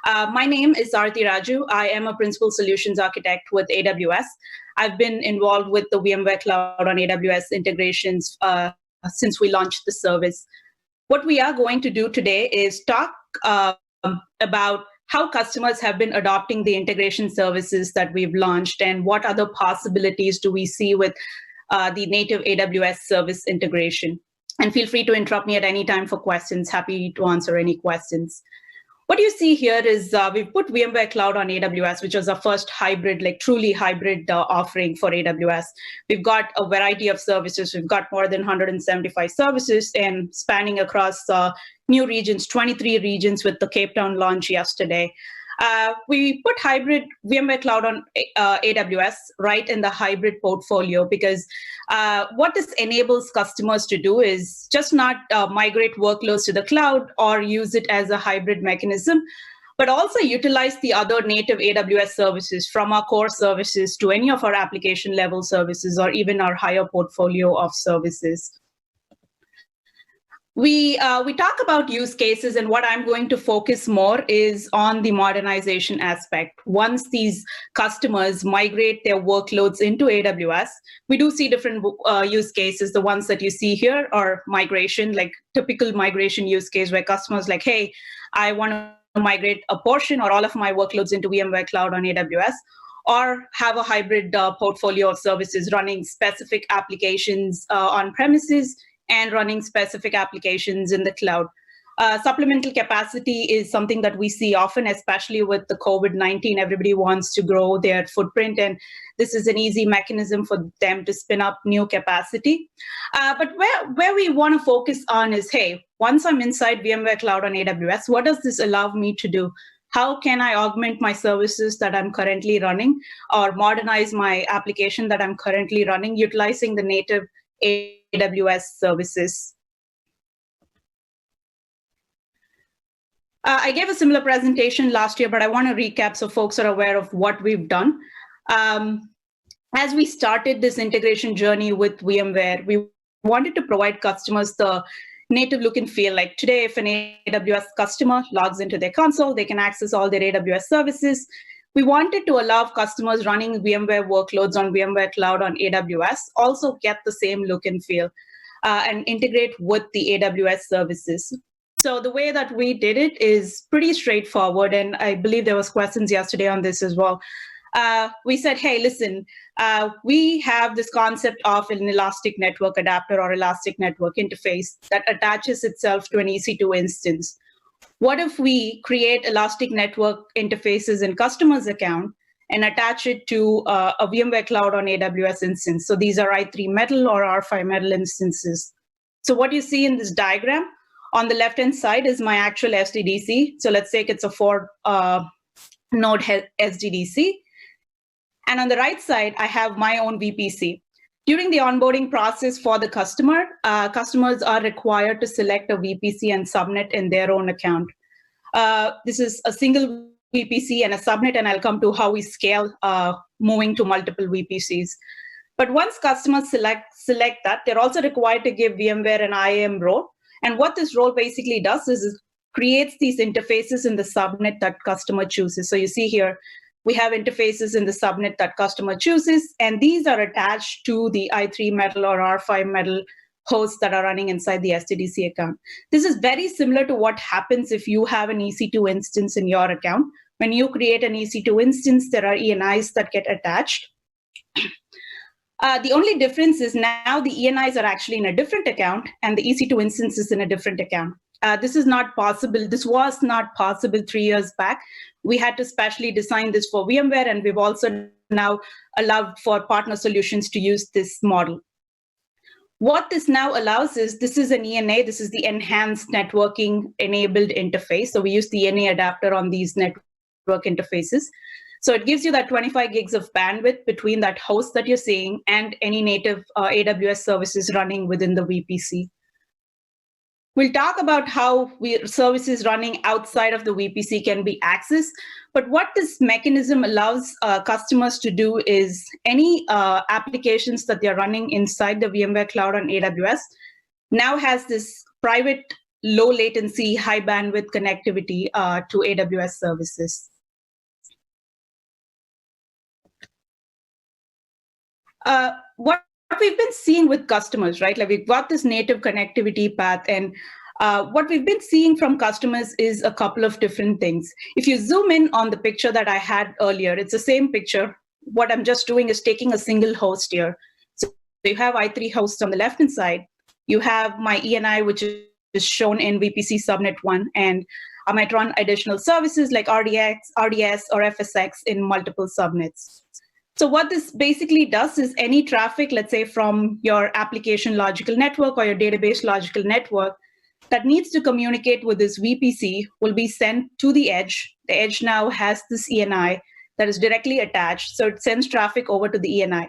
My name is Arti Raju. I am a principal solutions architect with AWS. I've been involved with the VMware Cloud on AWS integrations since we launched the service. What we are going to do today is talk about how customers have been adopting the integration services that we've launched and what other possibilities do we see with the native AWS service integration. And feel free to interrupt me at any time for questions. Happy to answer any questions. What you see here is we've put VMware Cloud on AWS, which was our first hybrid, like truly hybrid offering for AWS. We've got a variety of services. We've got more than 175 services and spanning across new regions, 23 regions with the Cape Town launch yesterday. We put hybrid VMware Cloud on AWS right in the hybrid portfolio because what this enables customers to do is just not migrate workloads to the cloud or use it as a hybrid mechanism, but also utilize the other native AWS services from our core services to any of our application level services or even our higher portfolio of services. We talk about use cases, and what I'm going to focus more is on the modernization aspect. Once these customers migrate their workloads into AWS, we do see different use cases. The ones that you see here are migration, like typical migration use case where customers like, hey, I want to migrate a portion or all of my workloads into VMware Cloud on AWS, or have a hybrid portfolio of services running specific applications on premises and running specific applications in the cloud. Supplemental capacity is something that we see often, especially with the COVID-19. Everybody wants to grow their footprint, and this is an easy mechanism for them to spin up new capacity. But where we want to focus on is, hey, once I'm inside VMware Cloud on AWS, what does this allow me to do? How can I augment my services that I'm currently running or modernize my application that I'm currently running utilizing the native AWS services? I gave a similar presentation last year, but I want to recap so folks are aware of what we've done. As we started this integration journey with VMware, we wanted to provide customers the native look and feel. Like today, if an AWS customer logs into their console, they can access all their AWS services. We wanted to allow customers running VMware workloads on VMware Cloud on AWS also get the same look and feel and integrate with the AWS services. So the way that we did it is pretty straightforward, and I believe there was questions yesterday on this as well. We said, hey, listen, we have this concept of an elastic network adapter or elastic network interface that attaches itself to an EC2 instance. What if we create elastic network interfaces in customer's account and attach it to a VMware Cloud on AWS instance? So these are i3 Metal or R5 Metal instances. So what you see in this diagram, on the left-hand side is my actual SDDC. So let's say it's a 4-node SDDC. And on the right side, I have my own VPC. During the onboarding process for the customer, customers are required to select a VPC and subnet in their own account. This is a single VPC and a subnet, and I'll come to how we scale moving to multiple VPCs. But once customers select that, they're also required to give VMware an IAM role. And what this role basically does is it creates these interfaces in the subnet that customer chooses. So you see here, we have interfaces in the subnet that customer chooses, and these are attached to the i3 Metal or R5 Metal hosts that are running inside the SDDC account. This is very similar to what happens if you have an EC2 instance in your account. When you create an EC2 instance, there are ENIs that get attached. The only difference is now the ENIs are actually in a different account, and the EC2 instance is in a different account. This is not possible. This was not possible 3 years back. We had to specially design this for VMware, and we've also now allowed for partner solutions to use this model. What this now allows is, this is an ENA, this is the enhanced networking enabled interface. So we use the ENA adapter on these network interfaces. So it gives you that 25 gigs of bandwidth between that host that you're seeing and any native AWS services running within the VPC. We'll talk about how services running outside of the VPC can be accessed. But what this mechanism allows customers to do is any applications that they're running inside the VMware Cloud on AWS now has this private low latency, high bandwidth connectivity to AWS services. What we've been seeing with customers, right? Like we've got this native connectivity path, and what we've been seeing from customers is a couple of different things. If you zoom in on the picture that I had earlier, it's the same picture. What I'm just doing is taking a single host here. So you have i3 hosts on the left-hand side. You have my ENI, which is shown in VPC subnet 1, and I might run additional services like RDS, or FSX in multiple subnets. So what this basically does is any traffic, let's say from your application logical network or your database logical network that needs to communicate with this VPC will be sent to the edge. The edge now has this ENI that is directly attached. So it sends traffic over to the ENI.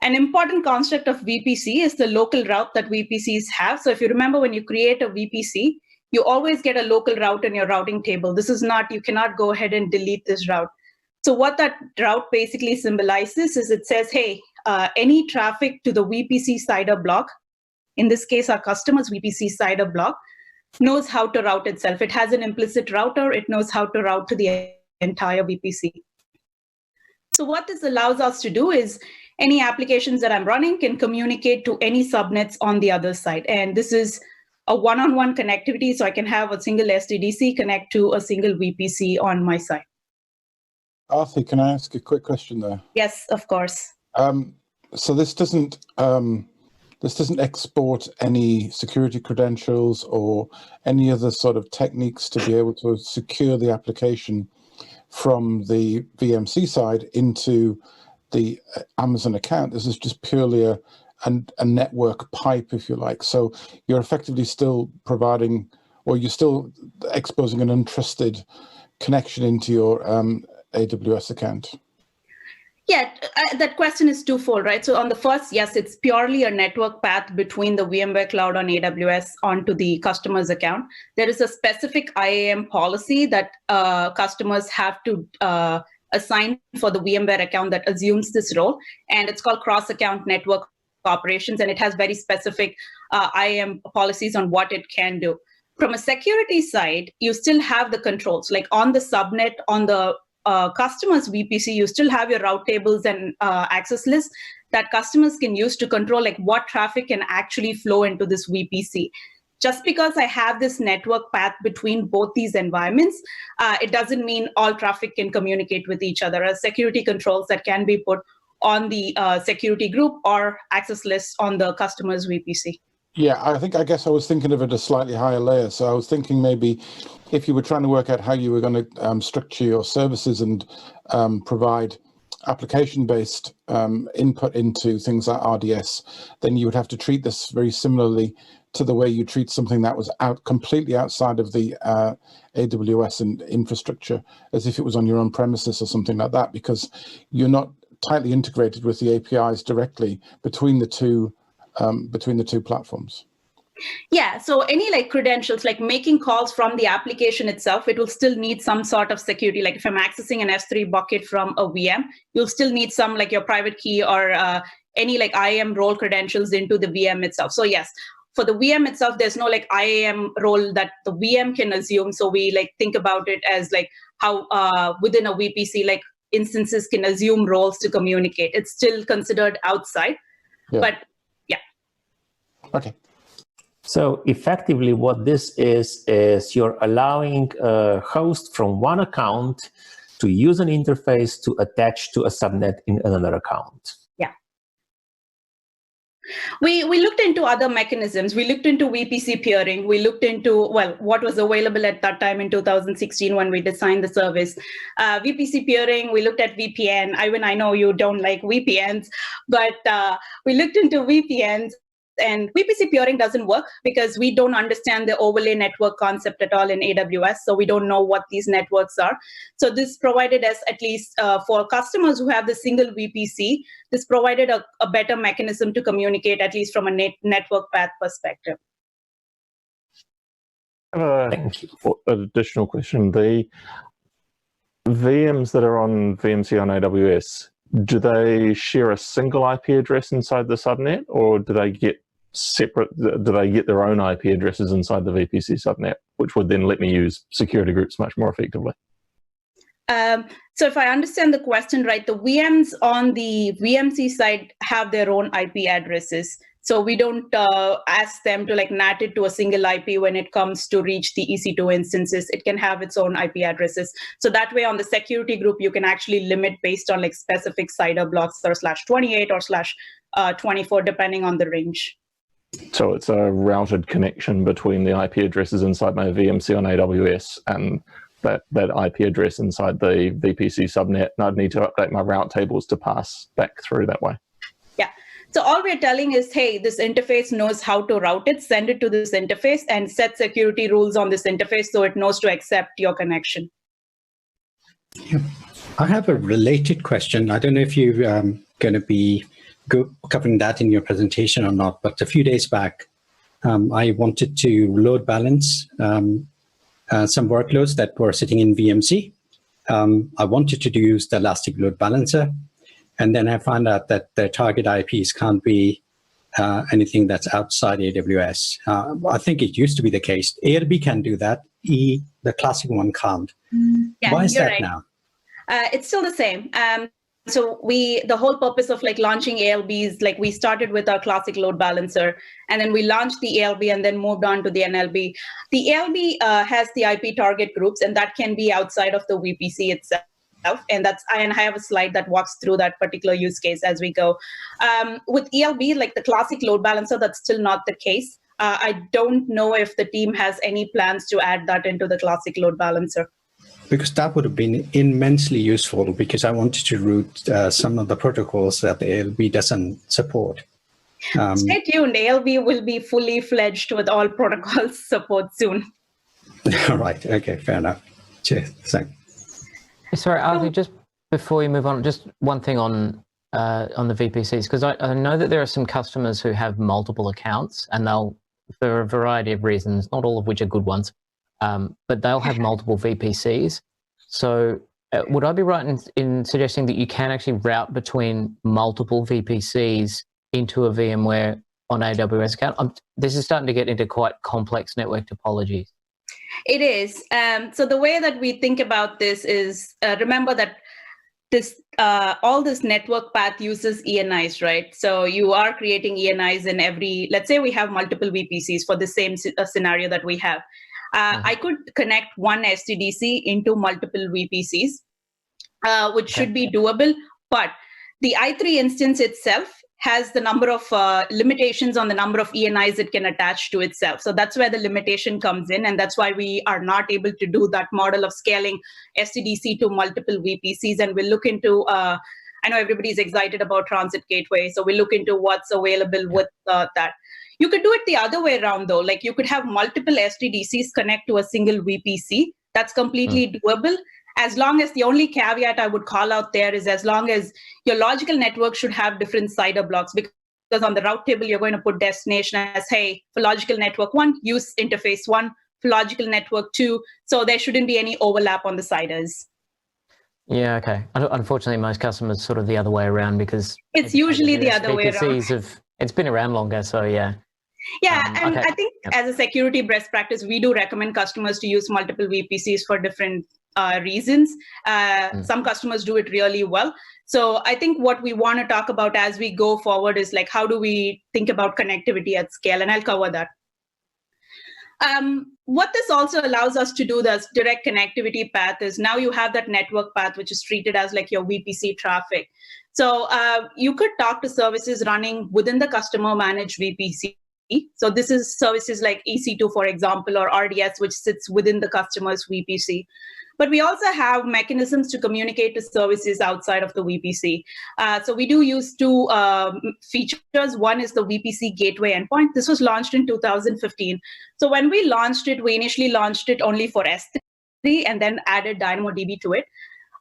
An important construct of VPC is the local route that VPCs have. So if you remember, when you create a VPC, you always get a local route in your routing table. This is not, you cannot go ahead and delete this route. So what that route basically symbolizes is it says, hey, any traffic to the VPC CIDR block, in this case, our customer's VPC CIDR block, knows how to route itself. It has an implicit router. It knows how to route to the entire VPC. So what this allows us to do is any applications that I'm running can communicate to any subnets on the other side. And this is a one-on-one connectivity. So I can have a single SDDC connect to a single VPC on my side. Arthi, can I ask a quick question there? Yes, of course. So this doesn't export any security credentials or any other sort of techniques to be able to secure the application from the VMC side into the Amazon account. This is just purely a network pipe, if you like. So you're effectively still providing, or you're still exposing an untrusted connection into your AWS account. Yeah, that question is twofold, right? So on the first, yes, it's purely a network path between the VMware Cloud on AWS onto the customer's account. There is a specific IAM policy that customers have to assign for the VMware account that assumes this role, and it's called cross-account network operations, and it has very specific IAM policies on what it can do. From a security side, you still have the controls, like on the subnet, on the customers VPC, you still have your route tables and access lists that customers can use to control like what traffic can actually flow into this VPC. Just because I have this network path between both these environments, it doesn't mean all traffic can communicate with each other. There are security controls that can be put on the security group or access lists on the customer's VPC. Yeah, I guess I was thinking of it at a slightly higher layer. So I was thinking maybe if you were trying to work out how you were going to structure your services and provide application-based input into things like RDS, then you would have to treat this very similarly to the way you treat something that was completely outside of the AWS and infrastructure, as if it was on your own premises or something like that, because you're not tightly integrated with the APIs directly between the two platforms. Yeah, so any like credentials, like making calls from the application itself, it will still need some sort of security. Like if I'm accessing an S3 bucket from a VM, you'll still need some like your private key or any like IAM role credentials into the VM itself. So yes, for the VM itself, there's no like IAM role that the VM can assume. So we like think about it as like how within a VPC, like instances can assume roles to communicate. It's still considered outside, but yeah. Okay. So effectively what this is you're allowing a host from one account to use an interface to attach to a subnet in another account. Yeah. We looked into other mechanisms. We looked into VPC peering. We looked into, well, what was available at that time in 2016 when we designed the service. VPC peering, we looked at VPN. I know you don't like VPNs, but we looked into VPNs. And VPC peering doesn't work because we don't understand the overlay network concept at all in AWS. So we don't know what these networks are. So this provided us, at least for customers who have the single VPC, this provided a better mechanism to communicate, at least from a network path perspective. Thank you. An additional question. The VMs that are on VMC on AWS, do they share a single IP address inside the subnet, or do they get separate? Do they get their own IP addresses inside the VPC subnet, which would then let me use security groups much more effectively? So if I understand the question right, the VMs on the VMC side have their own IP addresses. So we don't ask them to like NAT it to a single IP when it comes to reach the EC2 instances. It can have its own IP addresses. So that way on the security group, you can actually limit based on like specific CIDR blocks or /28 or /24, depending on the range. So it's a routed connection between the IP addresses inside my VMC on AWS and that IP address inside the VPC subnet, and I'd need to update my route tables to pass back through that way. Yeah. So all we're telling is, hey, this interface knows how to route it, send it to this interface, and set security rules on this interface so it knows to accept your connection. Yeah. I have a related question. I don't know if you're going to be covering that in your presentation or not, but a few days back, I wanted to load balance some workloads that were sitting in VMC. I wanted to use the Elastic Load Balancer, and then I found out that the target IPs can't be anything that's outside AWS. I think it used to be the case. ALB can do that. the classic one can't. Yeah, why is that right. now? It's still the same. So the whole purpose of like launching ALBs, like we started with our classic load balancer, and then we launched the ALB and then moved on to the NLB. The ALB has the IP target groups, and that can be outside of the VPC itself. And I have a slide that walks through that particular use case as we go. With ELB, like the classic load balancer, that's still not the case. I don't know if the team has any plans to add that into the classic load balancer. Because that would have been immensely useful, because I wanted to route some of the protocols that the ALB doesn't support. Stay tuned. ALB will be fully fledged with all protocols support soon. All right. Okay. Fair enough. Cheers. Thanks. Sorry, Arthur, just before you move on, just one thing on the VPCs, because I know that there are some customers who have multiple accounts, and they'll, for a variety of reasons, not all of which are good ones, but they'll have multiple VPCs. So would I be right in suggesting that you can actually route between multiple VPCs into a VMware on AWS account? This is starting to get into quite complex network topologies. It is. So the way that we think about this is, remember that this all this network path uses ENIs, right? So you are creating ENIs in every, let's say we have multiple VPCs for the same scenario that we have. I could connect one SDDC into multiple VPCs, which should be doable, but the i3 instance itself has the number of limitations on the number of ENIs it can attach to itself. So that's where the limitation comes in, and that's why we are not able to do that model of scaling SDDC to multiple VPCs. And we'll look into, I know everybody's excited about Transit Gateway, so we'll look into what's available with that. You could do it the other way around though, like you could have multiple SDDCs connect to a single VPC. That's completely doable. As long as the only caveat I would call out there is as long as your logical network should have different CIDR blocks, because on the route table, you're going to put destination as, hey, for logical network 1, use interface 1, for logical network 2. So there shouldn't be any overlap on the CIDRs. Yeah, okay. Unfortunately, most customers sort of the other way around, because it's usually the other way around. It's been around longer, so yeah. Yeah, and okay. I think as a security best practice, we do recommend customers to use multiple VPCs for different reasons. Some customers do it really well. So I think what we want to talk about as we go forward is like, how do we think about connectivity at scale? And I'll cover that. What this also allows us to do, this direct connectivity path, is now you have that network path, which is treated as like your VPC traffic. So you could talk to services running within the customer managed VPC. So this is services like EC2, for example, or RDS, which sits within the customer's VPC. But we also have mechanisms to communicate to services outside of the VPC. So we do use two features. One is the VPC gateway endpoint. This was launched in 2015. So when we launched it, we initially launched it only for S3 and then added DynamoDB to it.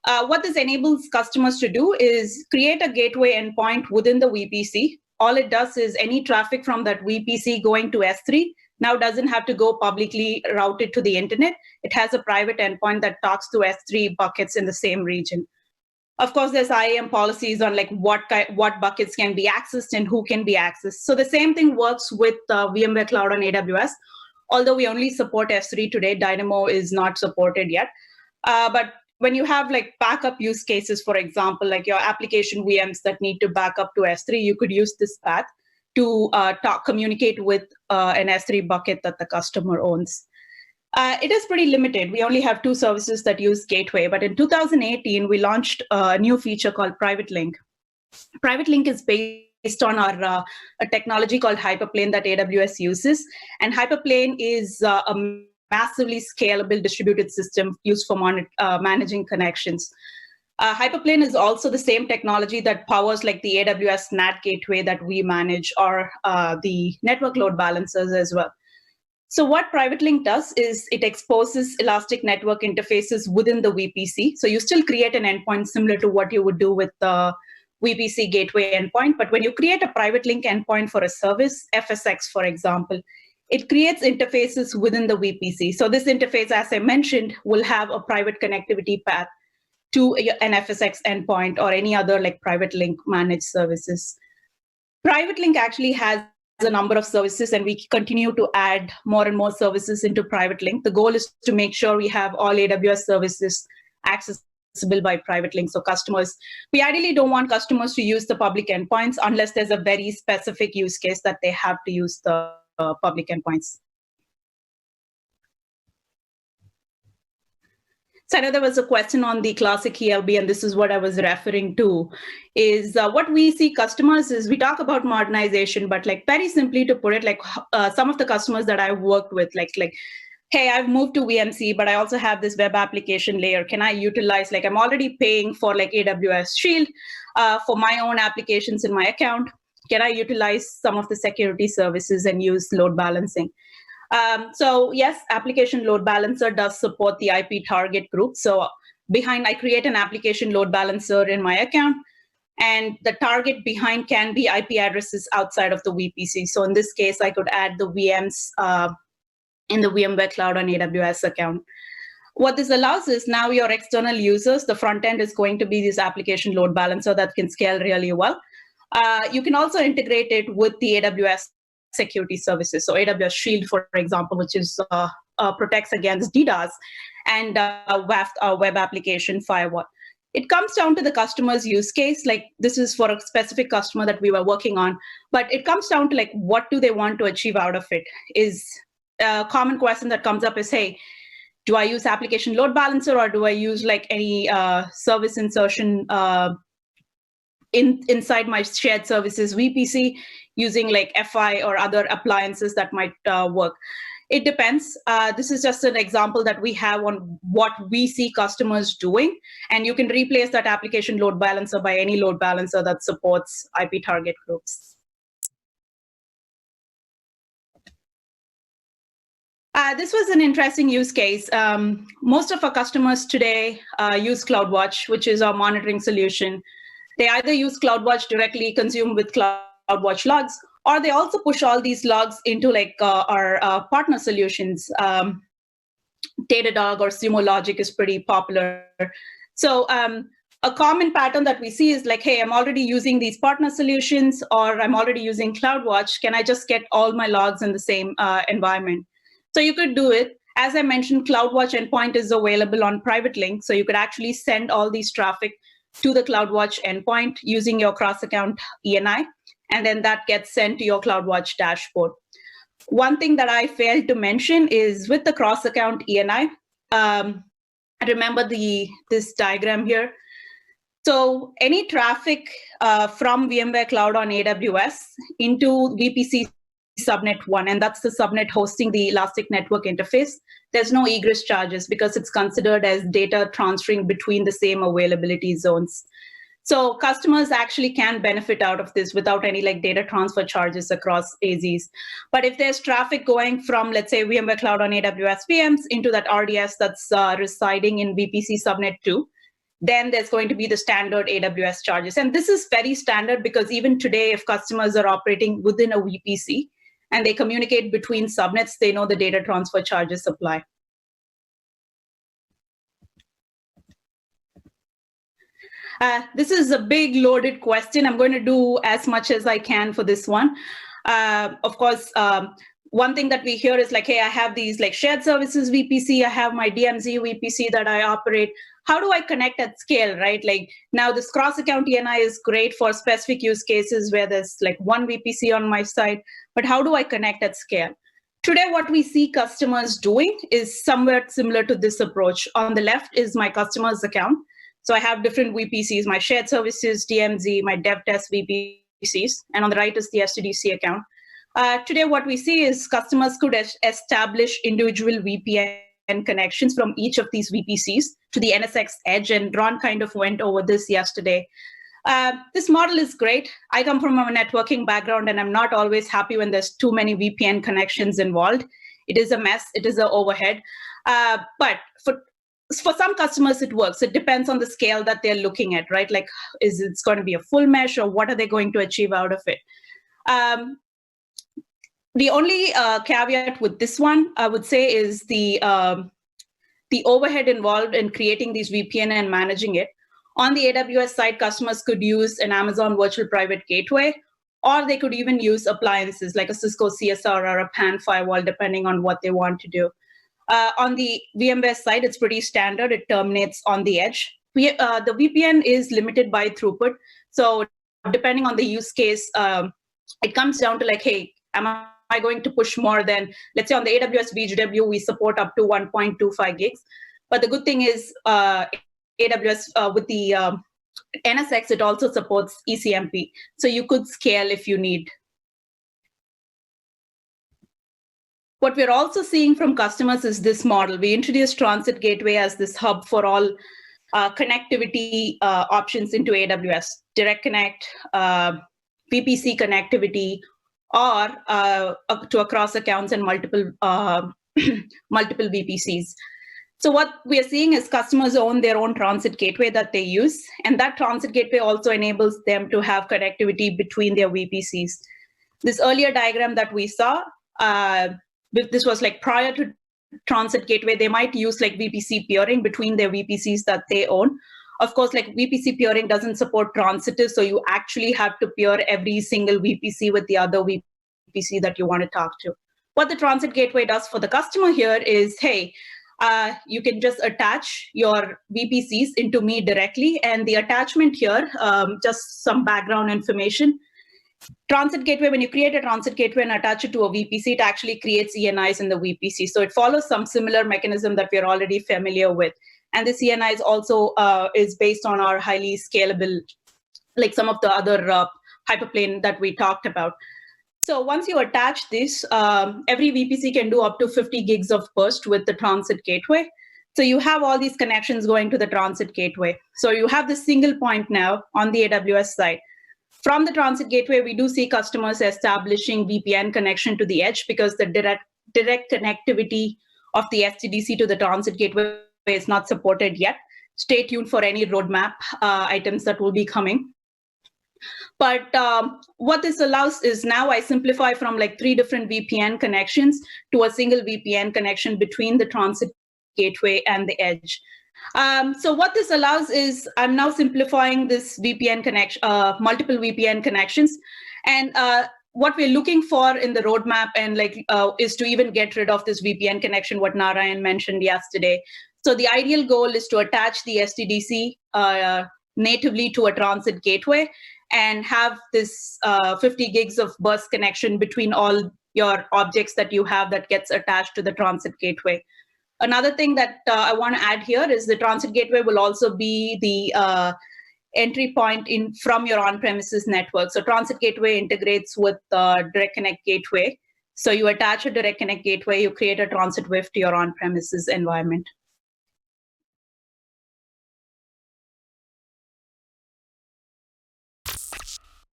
What this enables customers to do is create a gateway endpoint within the VPC. All it does is any traffic from that VPC going to S3 now doesn't have to go publicly routed to the internet. It has a private endpoint that talks to S3 buckets in the same region. Of course, there's IAM policies on like what buckets can be accessed and who can be accessed. So the same thing works with VMware Cloud on AWS. Although we only support S3 today, Dynamo is not supported yet. But when you have like backup use cases, for example, like your application VMs that need to back up to S3, you could use this path to communicate with an S3 bucket that the customer owns. It is pretty limited. We only have 2 services that use Gateway, but in 2018, we launched a new feature called Private Link. Private Link is based on our a technology called Hyperplane that AWS uses, and Hyperplane is a massively scalable distributed system used for managing connections. Hyperplane is also the same technology that powers like the AWS NAT gateway that we manage, or the network load balancers as well. So what Private Link does is it exposes elastic network interfaces within the VPC. So you still create an endpoint similar to what you would do with the VPC gateway endpoint. But when you create a Private Link endpoint for a service, FSX, for example, it creates interfaces within the VPC. So this interface, as I mentioned, will have a private connectivity path to an FSX endpoint or any other like Private Link managed services. Private Link actually has a number of services, and we continue to add more and more services into Private Link. The goal is to make sure we have all AWS services accessible by Private Link. So we ideally don't want customers to use the public endpoints unless there's a very specific use case that they have to use the public endpoints. So I know there was a question on the classic ELB, and this is what I was referring to, is what we see customers is we talk about modernization, but like very simply to put it, like some of the customers that I've worked with, like, hey, I've moved to VMC, but I also have this web application layer. Can I utilize, like I'm already paying for like AWS Shield for my own applications in my account. Can I utilize some of the security services and use load balancing? So yes, application load balancer does support the IP target group. So I create an application load balancer in my account, and the target behind can be IP addresses outside of the VPC. So in this case, I could add the VMs in the VMware Cloud on AWS account. What this allows is now your external users, the front end is going to be this application load balancer that can scale really well. You can also integrate it with the AWS security services. So AWS Shield, for example, which is protects against DDoS, and web application firewall. It comes down to the customer's use case. Like this is for a specific customer that we were working on, but it comes down to like what do they want to achieve out of it. Is a common question that comes up is, hey, do I use application load balancer, or do I use like any service insertion inside my shared services VPC using like FI or other appliances that might work? It depends. This is just an example that we have on what we see customers doing, and you can replace that application load balancer by any load balancer that supports IP target groups. This was an interesting use case. Most of our customers today use CloudWatch, which is our monitoring solution. They either use CloudWatch directly, consume with CloudWatch logs, or they also push all these logs into like our partner solutions. Datadog or Sumo Logic is pretty popular. So a common pattern that we see is like, hey, I'm already using these partner solutions, or I'm already using CloudWatch. Can I just get all my logs in the same environment? So you could do it. As I mentioned, CloudWatch endpoint is available on Private Link. So you could actually send all these traffic to the CloudWatch endpoint using your cross-account ENI, and then that gets sent to your CloudWatch dashboard. One thing that I failed to mention is with the cross-account ENI, remember this diagram here. So any traffic from VMware Cloud on AWS into VPC subnet 1, and that's the subnet hosting the elastic network interface, there's no egress charges because it's considered as data transferring between the same availability zones. So customers actually can benefit out of this without any like data transfer charges across AZs. But if there's traffic going from, let's say, VMware Cloud on AWS VMs into that RDS that's residing in VPC subnet 2, then there's going to be the standard AWS charges. And this is very standard because even today, if customers are operating within a VPC and they communicate between subnets, they know the data transfer charges apply. This is a big loaded question. I'm going to do as much as I can for this one. Of course, one thing that we hear is like, hey, I have these like shared services VPC, I have my DMZ VPC that I operate. How do I connect at scale, right? Like now this cross-account ENI is great for specific use cases where there's like one VPC on my side, but how do I connect at scale? Today, what we see customers doing is somewhat similar to this approach. On the left is my customer's account. So I have different VPCs, my shared services, DMZ, my dev test VPCs, and on the right is the SDDC account. Today, what we see is customers could establish individual VPN connections from each of these VPCs to the NSX edge, and Ron kind of went over this yesterday. This model is great. I come from a networking background, and I'm not always happy when there's too many VPN connections involved. It is a mess. It is an overhead. But for some customers, it works. It depends on the scale that they're looking at, right? Like, is it going to be a full mesh, or what are they going to achieve out of it? The only caveat with this one, I would say, is the overhead involved in creating these VPN and managing it. On the AWS side, customers could use an Amazon Virtual Private Gateway, or they could even use appliances like a Cisco CSR or a PAN firewall, depending on what they want to do. On the VMware side, it's pretty standard. It terminates on the edge. The VPN is limited by throughput. So depending on the use case, it comes down to like, hey, am I going to push more than, let's say on the AWS VGW, we support up to 1.25 gigs. But the good thing is AWS with the NSX, it also supports ECMP. So you could scale if you need. What we're also seeing from customers is this model. We introduced Transit Gateway as this hub for all connectivity options into AWS, Direct Connect, VPC connectivity, or to across accounts and multiple VPCs. So what we are seeing is customers own their own Transit Gateway that they use, and that Transit Gateway also enables them to have connectivity between their VPCs. This earlier diagram that we saw, this was like prior to Transit Gateway, they might use like VPC peering between their VPCs that they own. Of course, like VPC peering doesn't support transitive, so you actually have to peer every single VPC with the other VPC that you want to talk to. What the Transit Gateway does for the customer here is, hey, you can just attach your VPCs into me directly, and the attachment here, just some background information. Transit Gateway, when you create a Transit Gateway and attach it to a VPC, it actually creates ENIs in the VPC. So it follows some similar mechanism that we're already familiar with. And this ENI is also is based on our highly scalable, like some of the other hyperplane that we talked about. So once you attach this, every VPC can do up to 50 gigs of burst with the Transit Gateway. So you have all these connections going to the Transit Gateway. So you have this single point now on the AWS side. From the Transit Gateway, we do see customers establishing VPN connection to the edge because the direct connectivity of the SDDC to the Transit Gateway is not supported yet. Stay tuned for any roadmap items that will be coming. But what this allows is now I simplify from like 3 different VPN connections to a single VPN connection between the Transit Gateway and the edge. So what this allows is I'm now simplifying this VPN connection, multiple VPN connections. And what we're looking for in the roadmap and like is to even get rid of this VPN connection, what Narayan mentioned yesterday. So the ideal goal is to attach the SDDC natively to a Transit Gateway and have this 50 gigs of burst connection between all your objects that you have that gets attached to the Transit Gateway. Another thing that I want to add here is the Transit Gateway will also be the entry point in from your on-premises network. So Transit Gateway integrates with Direct Connect Gateway. So you attach a Direct Connect Gateway, you create a Transit WIF to your on-premises environment.